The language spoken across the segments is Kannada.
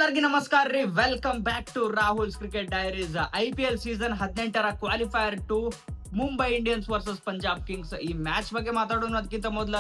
ಎಲ್ಲರಿಗೂ ನಮಸ್ಕಾರ ರೀ. Welcome back to Rahul's cricket diaries. IPL season 18 qualifier 2 Mumbai Indians versus Punjab Kings. ಈ ಮ್ಯಾಚ್ ಬಗ್ಗೆ ಮಾತಾಡೋಣ. ಅದಕ್ಕಿಂತ ಮೊದಲ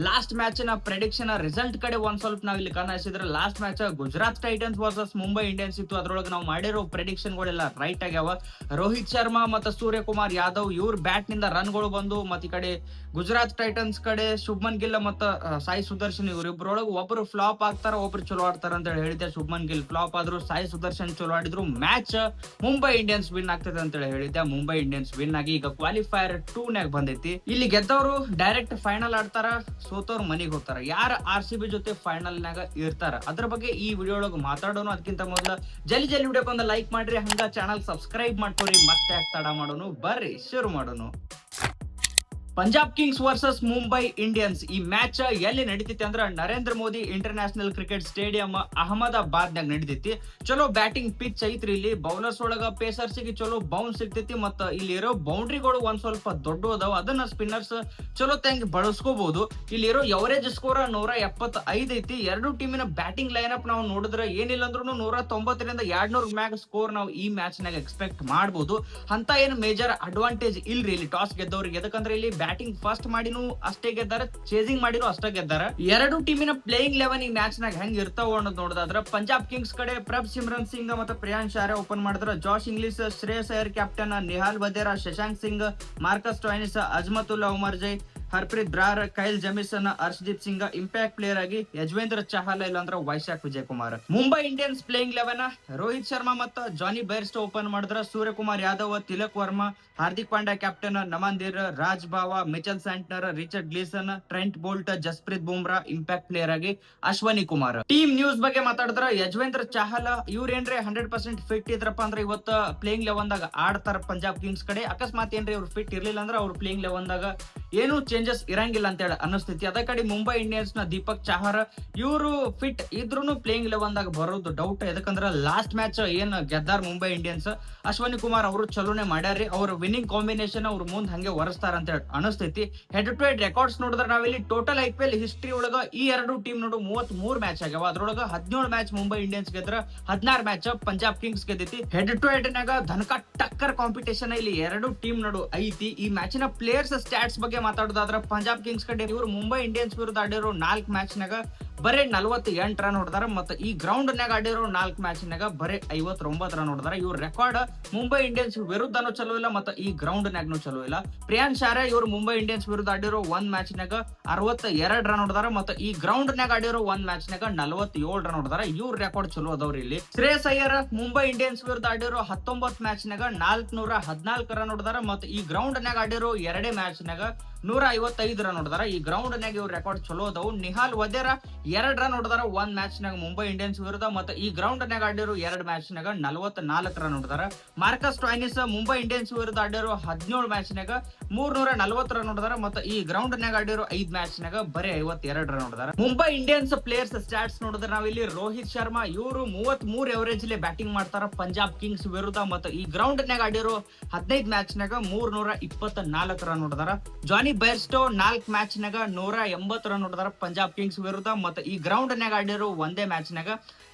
ಲಾಸ್ಟ್ ಮ್ಯಾಚ್ ನ ಪ್ರೆಡಿಕ್ಷನ್ ರಿಸಲ್ಟ್ ಕಡೆ ಒಂದ್ ಸ್ವಲ್ಪ ನಾವ್ ಇಲ್ಲಿ ಗಮನಿಸಿದ್ರೆ, last match Gujarat Titans versus Mumbai Indians ಇತ್ತು. ಅದ್ರೊಳಗೆ ನಾವು ಮಾಡಿರೋ ಪ್ರೆಡಿಕ್ಷನ್ ಗಳೆಲ್ಲ ರೈಟ್ ಆಗ್ಯಾವ. ರೋಹಿತ್ ಶರ್ಮಾ ಮತ್ತು ಸೂರ್ಯಕುಮಾರ್ ಯಾದವ್ ಇವ್ರ ಬ್ಯಾಟ್ ನಿಂದ ರನ್ ಗಳು ಬಂದು, ಮತ್ತ ಈ ಕಡೆ ಗುಜರಾತ್ ಟೈಟನ್ಸ್ ಕಡೆ ಶುಭ್ಮನ್ ಗಿಲ್ ಮತ್ತು ಸಾಯಿ ಸುದರ್ಶನ್ ಇವ್ರಿಬ್ರೊಳಗೆ ಒಬ್ರು ಫ್ಲಾಪ್ ಆಗ್ತಾರ, ಒಬ್ರು ಚಲೋ ಆಡ್ತಾರ ಅಂತ ಹೇಳಿದ್ದೆ. ಶುಭ್ಮನ್ ಗಿಲ್ ಫ್ಲಾಪ್ ಆದ್ರು, ಸಾಯಿ ಸುದರ್ಶನ್ ಚಲೋ ಆಡಿದ್ರು. ಮ್ಯಾಚ್ ಮುಂಬೈ ಇಂಡಿಯನ್ಸ್ ವಿನ್ ಆಗ್ತದೆ ಅಂತ ಹೇಳಿದ್ದೆ. ಮುಂಬೈ ಇಂಡಿಯನ್ಸ್ ವಿನ್ ಆಗಿ ಈಗ ಕ್ವಾಲಿಫೈಯರ್ 2 ನಾಗ ಬಂದೈತಿ. ಇಲ್ಲಿ ಗೆದ್ದವರು ಡೈರೆಕ್ಟ್ ಫೈನಲ್ ಆಡ್ತಾರ, ಸೋತವ್ರು ಮನೆಗೆ ಹೋಗ್ತಾರ. ಯಾರ RCB ಜೊತೆ ಫೈನಲ್ ನಾಗ ಇರ್ತಾರ ಅದ್ರ ಬಗ್ಗೆ ಈ ವಿಡಿಯೋ ಒಳಗೆ ಮಾತಾಡೋಣ. ಅದಕ್ಕಿಂತ ಮೊದಲ ಜಲ್ದಿ ವಿಡಿಯೋಕ್ಕೆ ಒಂದು ಲೈಕ್ ಮಾಡ್ರಿ, ಹಂಗ ಚಾನಲ್ ಸಬ್ಸ್ಕ್ರೈಬ್ ಮಾಡ್ಕೊರಿ. ಮತ್ತೆ ಯಾಕೆ ತಡ ಮಾಡೋನು, ಬರ್ರಿ ಶುರು ಮಾಡೋನು. Punjab Kings versus Mumbai Indians ಈ ಮ್ಯಾಚ್ ಎಲ್ಲಿ ನಡೀತೈತಿ ಅಂದ್ರ Narendra Modi international cricket stadium Ahmedabad ನಾಗ ನಡೀತೈತಿ. ಚಲೋ ಬ್ಯಾಟಿಂಗ್ ಪಿಚ್ ಐತ್ರಿ. ಇಲ್ಲಿ ಬೌಲರ್ಸ್ ಒಳಗ ಪೇಸರ್ಸ್ ಗೆ ಚಲೋ ಬೌನ್ಸ್ ಸಿಗ್ತೈತಿ. ಮತ್ತ ಇಲ್ಲಿ ಇರೋ ಬೌಂಡ್ರಿಗಳು ಒಂದ್ ಸ್ವಲ್ಪ ದೊಡ್ಡ ಅದಾವ, ಅದನ್ನ ಸ್ಪಿನ್ನರ್ಸ್ ಚಲೋ ತಂಗಿ ಬಳಸ್ಕೋಬಹುದು. ಇಲ್ಲಿ ಇರೋ ಎವರೇಜ್ ಸ್ಕೋರ್ 175 ಐತಿ. ಎರಡು ಟೀಮಿನ ಬ್ಯಾಟಿಂಗ್ ಲೈನ್ ಅಪ್ ನಾವು ನೋಡಿದ್ರೆ ಏನಿಲ್ಲ ಅಂದ್ರೂ 190 ರಿಂದ 200 ಮ್ಯಾಗ್ ಸ್ಕೋರ್ ನಾವು ಈ ಮ್ಯಾಚ್ ನಾಗ ಎಕ್ಸ್ಪೆಕ್ಟ್ ಮಾಡಬಹುದು. ಅಂತ ಏನು ಮೇಜರ್ ಅಡ್ವಾಂಟೇಜ್ ಇಲ್ರಿ ಇಲ್ಲಿ ಟಾಸ್ ಗೆದ್ದವ್ರಿಗೆ. ಯಾಕಂದ್ರೆ ಇಲ್ಲಿ ಬ್ಯಾಟಿಂಗ್ ಫಸ್ಟ್ ಮಾಡಿನೂ ಅಷ್ಟೇ ಗೆದ್ದಾರ, ಚೇಸಿಂಗ್ ಮಾಡಿನೂ ಅಷ್ಟೇ ಗೆದ್ದಾರ. ಎರಡು ಟೀಮಿನ ಪ್ಲೇಯಿಂಗ್ 11 ಈ ಮ್ಯಾಚ್ ನಾಗ ಹೆಂಗ್ ಇರ್ತಾವ ಅನ್ನೋದು ನೋಡೋದಾದ್ರ, ಪಂಜಾಬ್ ಕಿಂಗ್ಸ್ ಕಡೆ ಪ್ರಭ್ ಸಿಮ್ರನ್ ಸಿಂಗ್ ಮತ್ತು ಪ್ರಿಯಾಂಶ್ ಆರ್ಯ ಓಪನ್ ಮಾಡಿದ್ರ, Josh Inglis, Shreyas Iyer captain, Nehal Wadhera, Shashank Singh, Marcus Stoinis, Azmatullah Omarzai, Harpreet Brar, Kyle Jamieson, Harshdeep Singh impact player ಆಗಿ, ಯಜ್ವೇಂದ್ರ ಚಹಲ್ ಇಲ್ಲಾಂದ್ರ ವೈಶಾಖ್ ವಿಜಯ್ ಕುಮಾರ್. ಮುಂಬೈ ಇಂಡಿಯನ್ಸ್ ಪ್ಲೇಯಿಂಗ್ 11 ರೋಹಿತ್ ಶರ್ಮಾ ಮತ್ತು ಜಾನಿ ಬೇರ್ಸ್ಟೋ ಓಪನ್ ಮಾಡಿದ್ರ, Suryakumar Yadav, Tilak Varma, Hardik Pandya captain, Naman Dhir, Raj Bawa, Mitchell Santner, Richard Gleeson, Trent Boult, Jasprit Bumrah impact player ಆಗಿ, ಅಶ್ವನಿ ಕುಮಾರ್. ಟೀಮ್ ನ್ಯೂಸ್ ಬಗ್ಗೆ ಮಾತಾಡಿದ್ರ, ಯಜ್ವೇಂದ್ರ ಚಹಲ್ ಇವ್ರೇನ್ರಿ 100% ಫಿಟ್ ಇದ್ರಪ್ಪ ಅಂದ್ರೆ ಇವತ್ತ ಪ್ಲೇಯಿಂಗ್ 11 ದಾಗ ಆಡ್ತಾರ ಪಂಜಾಬ್ ಕಿಂಗ್ಸ್ ಕಡೆ. ಅಕಸ್ಮಾತ್ ಏನ್ರಿ ಅವ್ರು ಫಿಟ್ ಇರ್ಲಿಲ್ಲ ಅಂದ್ರೆ ಅವ್ರ ಪ್ಲೇಯಿಂಗ್ 11 ದಾಗ ಏನು ಚೇಂಜಸ್ ಇರಂಗಿಲ್ಲ ಅಂತ ಹೇಳಿ ಅನಿಸ್ತೈತಿ. ಅದೇ ಕಡೆ ಮುಂಬೈ ಇಂಡಿಯನ್ಸ್ ನ ದೀಪಕ್ ಚಾಹರ್ ಇವರು ಫಿಟ್ ಇದ್ರು ಪ್ಲೇಯಿಂಗ್ 11 ದಾಗ ಬರೋದು ಡೌಟ್. ಯಾಕಂದ್ರೆ ಲಾಸ್ಟ್ ಮ್ಯಾಚ್ ಏನ್ ಗೆದ್ದಾರ ಮುಂಬೈ ಇಂಡಿಯನ್ಸ್, ಅಶ್ವನಿ ಕುಮಾರ್ ಅವರು ಚಲೋನೆ ಮಾಡ್ಯಾರಿ. ಅವ್ರ ವಿನ್ನಿಂಗ್ ಕಾಂಬಿನೇಷನ್ ಅವ್ರ ಮುಂದ್ ಹಂಗೆ ಹೊರಸ್ತಾರ ಅಂತ ಹೇಳಿ ಅನಿಸ್ತೈತಿ. ಹೆಡ್ ಟು ಹೆಡ್ ರೆಕಾರ್ಡ್ಸ್ ನೋಡಿದ್ರೆ ನಾವಿಲ್ಲಿ ಟೋಟಲ್ IPL ಹಿಸ್ಟ್ರಿ ಒಳಗ ಈ ಎರಡು ಟೀಮ್ ನೋಡು 33 ಮ್ಯಾಚ್ ಆಗ್ಯಾವ. ಅದ್ರೊಳಗ 17 ಮ್ಯಾಚ್ ಮುಂಬೈ ಇಂಡಿಯನ್ಸ್ ಗೆದ್ರ, 16 ಮ್ಯಾಚ್ ಪಂಜಾಬ್ ಕಿಂಗ್ಸ್ ಗೆದ್ದೈತಿ. ಹೆಡ್ ಟು ಹೆಡ್ ನಾಗ ಧನಕ ಟಕ್ಕರ್ ಕಾಂಪಿಟೇಷನ್ ಇಲ್ಲಿ ಎರಡು ಟೀಮ್ ನಡು ಐತಿ. ಈ ಮ್ಯಾಚಿನ ಪ್ಲೇಯರ್ಸ್ ಸ್ಟಾಟ್ಸ್ ಬಗ್ಗೆ ಮಾತಾಡೋದಾದ್ರ, ಪಂಜಾಬ್ ಕಿಂಗ್ಸ್ ಕಡೆ ಇವರು ಮುಂಬೈ ಇಂಡಿಯನ್ಸ್ ವಿರುದ್ಧ ಆಡಿರೋ 4 ಮ್ಯಾಚ್ ನಾಗ ಬರೇ 48 ರನ್ ಹೊಡೆದಾರ. ಮತ್ತೆ ಈ ಗ್ರೌಂಡ್ ನಾಗ ಆಡಿರೋ 4 ಮ್ಯಾಚ್ ನಾಗ ಬರೇ 59 ರನ್ ಹೊಡೆದಾರ. ಇವ್ರ ರೆಕಾರ್ಡ್ ಮುಂಬೈ ಇಂಡಿಯನ್ಸ್ ವಿರುದ್ಧನೂ ಚಲೋ ಇಲ್ಲ, ಮತ್ತೆ ಈ ಗ್ರೌಂಡ್ ನಾಗ್ನು ಚಲೋ ಇಲ್ಲ. ಪ್ರಿಯಾಂಶ್ ಆರ್ಯ ಇವರು ಮುಂಬೈ ಇಂಡಿಯನ್ಸ್ ವಿರುದ್ಧ ಆಡಿರೋ 1 ಮ್ಯಾಚ್ ನಾಗ 62 ರನ್ ಹೊಡೆದಾರ. ಮತ್ತೆ ಈ ಗ್ರೌಂಡ್ ನಾಗ ಆಡಿರೋ 1 ಮ್ಯಾಚ್ ನಾಗ 47 ರನ್ ಹೊಡೆದಾರ. ಇವ್ರ ರೆಕಾರ್ಡ್ ಚಲೋ ಅದಾವ್ರಿ ಇಲ್ಲಿ. ಶ್ರೇಯಸ್ ಅಯ್ಯರ್ ಮುಂಬೈ ಇಂಡಿಯನ್ಸ್ ವಿರುದ್ಧ ಆಡಿರೋ 19 ಮ್ಯಾಚ್ ನಾಗ 414 ರನ್ ಹೊಡೆದಾರ. ಮತ್ತೆ ಈ ಗ್ರೌಂಡ್ ನಾಗ ಆಡಿರೋ 2 ಮ್ಯಾಚ್ ನಾಗ 155 ರನ್ ಹೊಡೆದಾರ. ಈ ಗ್ರೌಂಡ್ ನಾಗ ಇವ್ರ ರೆಕಾರ್ಡ್ ಚಲೋ ಅದಾವು. ನಿಹಾಲ್ ವಧೇರಾ 2 ರನ್ ಹೊಡೆದಾರ 1 ಮ್ಯಾಚ್ ನಾಗ ಮುಂಬೈ ಇಂಡಿಯನ್ಸ್ ವಿರುದ್ಧ. ಮತ್ತೆ ಈ ಗ್ರೌಂಡ್ ನಾಗ ಆಡಿರೋ 2 ಮ್ಯಾಚ್ ನಾಗ 44 ರನ್ ಹೊಡೆದಾರ. ಮಾರ್ಕಸ್ ಸ್ಟೋಯ್ನಿಸ್ ಮುಂಬೈ ಇಂಡಿಯನ್ಸ್ ವಿರುದ್ಧ ಆಡಿರೋ 17 ಮ್ಯಾಚ್ ನಾಗ 340 ರನ್ ಹೊಡೆದಾರ. ಮತ್ತೆ ಈ ಗ್ರೌಂಡ್ ನಾಗ ಆಡಿರೋ 5 ಮ್ಯಾಚ್ ನಾಗ ಬರೀ 52 ರನ್ ಹೊಡೆದಾರ. ಮುಂಬೈ ಇಂಡಿಯನ್ಸ್ ಪ್ಲೇಯರ್ಸ್ ಸ್ಟಾಟ್ಸ್ ನೋಡಿದ್ರೆ ನಾವಿಲ್ಲಿ ರೋಹಿತ್ ಶರ್ಮಾ ಇವರು 33 ಎವರೇಜ್ ಅಲ್ಲಿ ಬ್ಯಾಟಿಂಗ್ ಮಾಡ್ತಾರ ಪಂಜಾಬ್ ಕಿಂಗ್ಸ್ ವಿರುದ್ಧ. ಮತ್ತೆ ಈ ಗ್ರೌಂಡ್ ನಾಗ ಆಡಿರೋ 15 ಮ್ಯಾಚ್ ನಾಗ 324 ರನ್ ಹೊಡೆದಾರ. ಜಾನಿ ಬೇರ್ಸ್ಟೋ 4 ಮ್ಯಾಚ್ ನಾಗ 180 ರನ್ ಹೊಡೆದಾರ ಪಂಜಾಬ್ ಕಿಂಗ್ಸ್ ವಿರುದ್ಧ. ಮತ್ತೆ ಈ ಗ್ರೌಂಡ್ ನಾಗ ಆಡಿರೋ ಒಂದೇ ಮ್ಯಾಚ್ ನಾಗ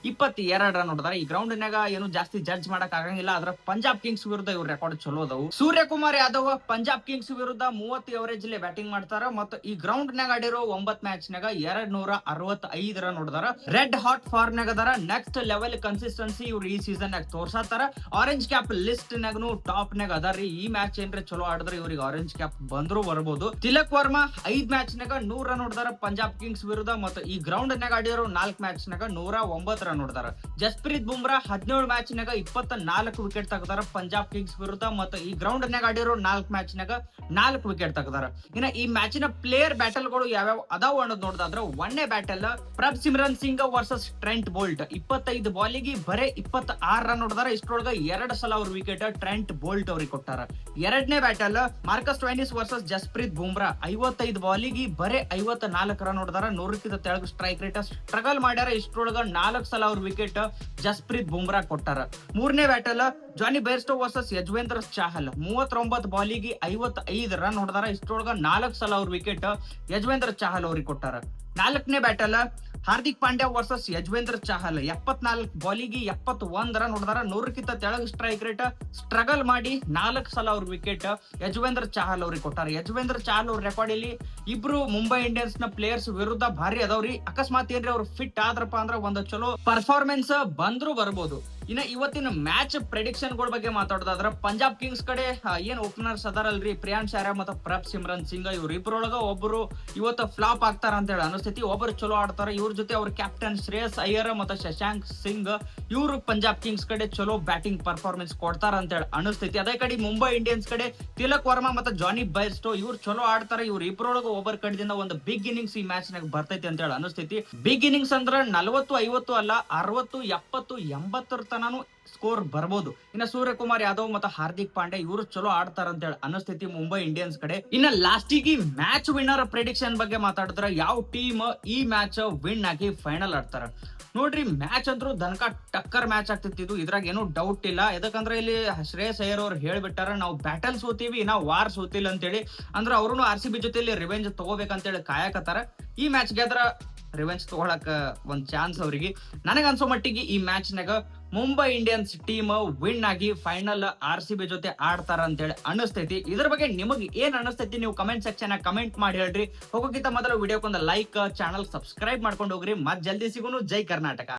22 ರನ್ ಹೊಡೆದಾರ. ಈ ಗ್ರೌಂಡ್ ನಾಗ ಏನು ಜಾಸ್ತಿ ಜಡ್ಜ್ ಮಾಡಕ್ ಆಗಂಗಿಲ್ಲ, ಆದ್ರ ಪಂಜಾಬ್ ಕಿಂಗ್ಸ್ ವಿರುದ್ಧ ಇವ್ರ ರೆಕಾರ್ಡ್ ಚಲೋ ಅದಾವು. ಸೂರ್ಯಕುಮಾರ್ ಯಾದವ್ ಪಂಜಾಬ್ ಕಿಂಗ್ಸ್ ವಿರುದ್ಧ 30 ಎವರೇಜ್ ಅಲ್ಲಿ ಬ್ಯಾಟಿಂಗ್ ಮಾಡ್ತಾರ. ಮತ್ತೆ ಈ ಗ್ರೌಂಡ್ ನಾಗ ಆಡಿರೋ 9 ಮ್ಯಾಚ್ ನಾಗ 265 ರನ್ ಹೊಡೆದಾರ. ರೆಡ್ ಹಾಟ್ ಫಾರ್ಮ್ ನಾಗ ಅದಾರ. ನೆಕ್ಸ್ಟ್ ಲೆವೆಲ್ ಕನ್ಸಿಸ್ಟೆನ್ಸಿ ಇವ್ರು ಈ ಸೀಸನ್ ನಾಗ ತೋರ್ಸಾತಾರ. ಆರೆಂಜ್ ಕ್ಯಾಪ್ ಲಿಸ್ಟ್ ನಾಗನು ಟಾಪ್ ನಾಗ ಅದಾರಿ. ಈ ಮ್ಯಾಚ್ ಏನ್ರೆ ಚಲೋ ಆಡಿದ್ರೆ ಇವ್ರಿಗೆ ಆರೆಂಜ್ ಕ್ಯಾಪ್ ಬಂದ್ರು ಬರ್ಬೋದು. ತಿಲಕ್ ವರ್ಮಾ 5 ಮ್ಯಾಚ್ ನಾಗ 100 ರನ್ ಹೊಡೆದಾರ ಪಂಜಾಬ್ ಕಿಂಗ್ಸ್ ವಿರುದ್ಧ. ಮತ್ತೆ ಈ ಗ್ರೌಂಡ್ ನಾಗ ಆಡಿರೋ 4 ಮ್ಯಾಚ್ ನಾಗ 109 ರನ್ ಹೊಡೆದಾರ. ಜಸ್ಪ್ರೀತ್ ಬುಮ್ರಾ 17 ಮ್ಯಾಚ್ ನಾಗ 24 ವಿಕೆಟ್ ತೆಗೆದಾರ ಪಂಜಾಬ್ ಕಿಂಗ್ಸ್ ವಿರುದ್ಧ. ಮತ್ತೆ ಈ ಗ್ರೌಂಡ್ ನಾಗ ಆಡಿರೋ 4 ಮ್ಯಾಚ್ ನಾಗ 4 ವಿಕೆಟ್ ತೆಗೆದಾರ. ಇನ್ನ ಈ ಮ್ಯಾಚಿನ ಪ್ಲೇಯರ್ ಬ್ಯಾಟಲ್ ಗಳು ಯಾವ್ಯಾವ ಅದಾವ ಅನ್ನೋದು ನೋಡಿದ್ರೆ, 1ನೇ battle Prabh Simran Singh versus Trent Boult 25 ಬಾಲಿಗೆ ಬರೇ 26 ರನ್ ಹೊಡೆದಾರ. ಇಷ್ಟರೊಳಗ 2 ಸಲ ಅವ್ರ ವಿಕೆಟ್ ಟ್ರೆಂಟ್ ಬೋಲ್ಟ್ ಅವ್ರಿಗೆ ಕೊಟ್ಟಾರ. 2ನೇ battle Marcus Stoinis versus Jasprit Bumrah 55 ಬಾಲಿಗೆ ಬರೇ 54 ರನ್ ಹೊಡೆದಾರ. 100ಕ್ಕಿಂತ ತೆಳಗ ಸ್ಟ್ರೈಕ್ ರೇಟ್ ಸ್ಟ್ರಗಲ್ ಮಾಡ್ಯಾರ. ಇಷ್ಟರೊಳಗ 4 ಸಲ ಅವ್ರ ವಿಕೆಟ್ ಜಸ್ಪ್ರೀತ್ ಬುಮ್ರಾ ಕೊಟ್ಟಾರ. 3ನೇ battle Jonny Bairstow versus Yuzvendra Chahal 39 ಬಾಲಿಗೆ 55 ರನ್ ಹೊಡೆದಾರ. ಇಷ್ಟರೊಳಗ 4 ಸಲ ಅವ್ರ ವಿಕೆಟ್ ಯಜ್ವೇಂದ್ರ ಚಾಹಲ್ ಅವ್ರಿಗೆ ಕೊಟ್ಟಾರ. 4ನೇ ಬ್ಯಾಟಲ್ ಹಾರ್ದಿಕ್ ಪಾಂಡ್ಯ ವರ್ಸಸ್ ಯಜ್ವೇಂದ್ರ ಚಹಲ್ 74 ಬಾಲಿಗೆ 71 ರನ್ ಹೊಡೆದಾರ. 100ಕ್ಕಿಂತ ತೆಳಗ ಸ್ಟ್ರೈಕ್ ರೇಟ್, ಸ್ಟ್ರಗಲ್ ಮಾಡಿ 4 ಸಲ ಅವ್ರ ವಿಕೆಟ್ ಯಜ್ವೇಂದ್ರ ಚಹಲ್ ಅವ್ರಿಗೆ ಕೊಟ್ಟಾರ. ಯಜ್ವೇಂದ್ರ ಚಹಲ್ ಅವ್ರ ರೆಕಾರ್ಡ್ ಇಲ್ಲಿ ಇಬ್ರು ಮುಂಬೈ ಇಂಡಿಯನ್ಸ್ ನ ಪ್ಲೇಯರ್ಸ್ ವಿರುದ್ಧ ಭಾರಿ ಅದಾವ್ರಿ. ಅಕಸ್ಮಾತ್ ಏನ್ರಿ ಅವ್ರು ಫಿಟ್ ಆದ್ರಪ್ಪ ಅಂದ್ರ ಒಂದ್ ಚಲೋ ಪರ್ಫಾರ್ಮೆನ್ಸ್ ಬಂದ್ರು ಬರ್ಬೋದು. ಇನ್ನ ಇವತ್ತಿನ ಮ್ಯಾಚ್ ಪ್ರೆಡಿಕ್ಷನ್ ಗಳ ಬಗ್ಗೆ ಮಾತಾಡೋದಾದ್ರ ಪಂಜಾಬ್ ಕಿಂಗ್ಸ್ ಕಡೆ ಏನ್ ಓಪನರ್ಸ್ ಅದಾರಲ್ರಿ, ಪ್ರಿಯಾಂಶ್ ಆರ್ಯ ಮತ್ತು ಪ್ರಭ್ ಸಿಮ್ರನ್ ಸಿಂಗ್, ಇವ್ರ ಇಬ್ಬರೊಳಗ ಒಬ್ಬರು ಇವತ್ತು ಫ್ಲಾಪ್ ಆಗ್ತಾರ ಅಂತ ಹೇಳಿ ಅನಿಸ್ತೈತಿ. ಒಬ್ಬರು ಚಲೋ ಆಡ್ತಾರ. ಇವ್ರ ಜೊತೆ ಅವ್ರ ಕ್ಯಾಪ್ಟನ್ ಶ್ರೇಯಸ್ ಅಯ್ಯರ್ ಮತ್ತು ಶಶಾಂಕ್ ಸಿಂಗ್ ಇವರು ಪಂಜಾಬ್ ಕಿಂಗ್ಸ್ ಕಡೆ ಚಲೋ ಬ್ಯಾಟಿಂಗ್ ಪರ್ಫಾರ್ಮೆನ್ಸ್ ಕೊಡ್ತಾರ ಅಂತ ಹೇಳಿ ಅನಿಸ್ತೈತಿ. ಅದೇ ಕಡೆ ಮುಂಬೈ ಇಂಡಿಯನ್ಸ್ ಕಡೆ ತಿಲಕ್ ವರ್ಮಾ ಮತ್ತು ಜಾನಿ ಬೈರ್ಸ್ಟೋ ಇವ್ರು ಚಲೋ ಆಡ್ತಾರ. ಇವ್ರ ಇಬ್ಬರೊಳಗ ಒಬ್ಬರ ಕಡೆದಿಂದ ಒಂದು ಬಿಗ್ ಇನ್ನಿಂಗ್ಸ್ ಈ ಮ್ಯಾಚ್ ನಾಗ ಬರ್ತೈತಿ ಅಂತ ಹೇಳಿ ಅನಿಸ್ತೈತಿ. ಬಿಗ್ ಇನ್ನಿಂಗ್ಸ್ ಅಂದ್ರ 40-50 ಅಲ್ಲ, 60-70-80 ತನೂ ಸ್ಕೋರ್ ಬರ್ಬೋದು. ಇನ್ನ ಸೂರ್ಯಕುಮಾರ್ ಯಾದವ್ ಮತ್ತು ಹಾರ್ದಿಕ್ ಪಾಂಡ್ಯ ಇವರು ಚಲೋ ಆಡ್ತಾರ ಅಂತ ಹೇಳಿ ಅನಿಸ್ತೈತಿ ಮುಂಬೈ ಇಂಡಿಯನ್ಸ್ ಕಡೆ. ಇನ್ನ ಲಾಸ್ಟಿಗೆ ಮ್ಯಾಚ್ ವಿನ್ನರ್ ಪ್ರೆಡಿಕ್ಷನ್ ಬಗ್ಗೆ ಮಾತಾಡಿದ್ರ ಯಾವ ಟೀಮ್ ಈ ಮ್ಯಾಚ್ ವಿನ್ ಆಗಿ ಫೈನಲ್ ಆಡ್ತಾರ ನೋಡ್ರಿ. ಮ್ಯಾಚ್ ಅಂತೂ ದನಕ ಟಕ್ಕರ್ ಮ್ಯಾಚ್ ಆಗ್ತಿತ್ತು. ಇದ್ರಾಗ ಏನೂ ಡೌಟ್ ಇಲ್ಲ. ಯಾಕಂದ್ರೆ ಇಲ್ಲಿ ಶ್ರೇಯಸ್ ಅಯ್ಯರ್ ಅವ್ರು ಹೇಳ್ಬಿಟ್ಟಾರ, ನಾವು ಬ್ಯಾಟಲ್ ಸೋತೀವಿ, ನಾವು ವಾರ್ ಸೋತಿಲ್ಲ ಅಂತೇಳಿ. ಅಂದ್ರೆ ಅವ್ರು RCB ಜೊತೆಲಿ ರಿವೆಂಜ್ ತಗೋಬೇಕಂತೇಳಿ ಕಾಯಕತ್ತಾರ. ಈ ಮ್ಯಾಚ್ ಗೆದ್ರ ರಿವೆಂಜ್ ತಗೊಳಕ್ ಒಂದ್ ಚಾನ್ಸ್ ಅವ್ರಿಗೆ. ನನಗ ಅನ್ಸೋ ಮಟ್ಟಿಗೆ ಈ ಮ್ಯಾಚ್ ನಾಗ ಮುಂಬೈ ಇಂಡಿಯನ್ಸ್ ಟೀಮ್ ವಿನ್ ಆಗಿ ಫೈನಲ್ RCB ಜೊತೆ ಆಡ್ತಾರ ಅಂತೇಳಿ ಅನಿಸ್ತೈತಿ. ಇದ್ರ ಬಗ್ಗೆ ನಿಮಗೆ ಏನ್ ಅನಿಸ್ತೈತಿ ನೀವು ಕಮೆಂಟ್ ಸೆಕ್ಷನ್ ಕಮೆಂಟ್ ಮಾಡಿ ಹೇಳ್ರಿ. ಹೋಗೋಕ್ಕಿಂತ ಮೊದಲು ವಿಡಿಯೋಕ್ಕೊಂದು ಲೈಕ್, ಚಾನಲ್ ಸಬ್ಸ್ಕ್ರೈಬ್ ಮಾಡ್ಕೊಂಡು ಹೋಗ್ರಿ. ಮತ್ ಜಲ್ದಿ ಸಿಗೋನು. ಜೈ ಕರ್ನಾಟಕ.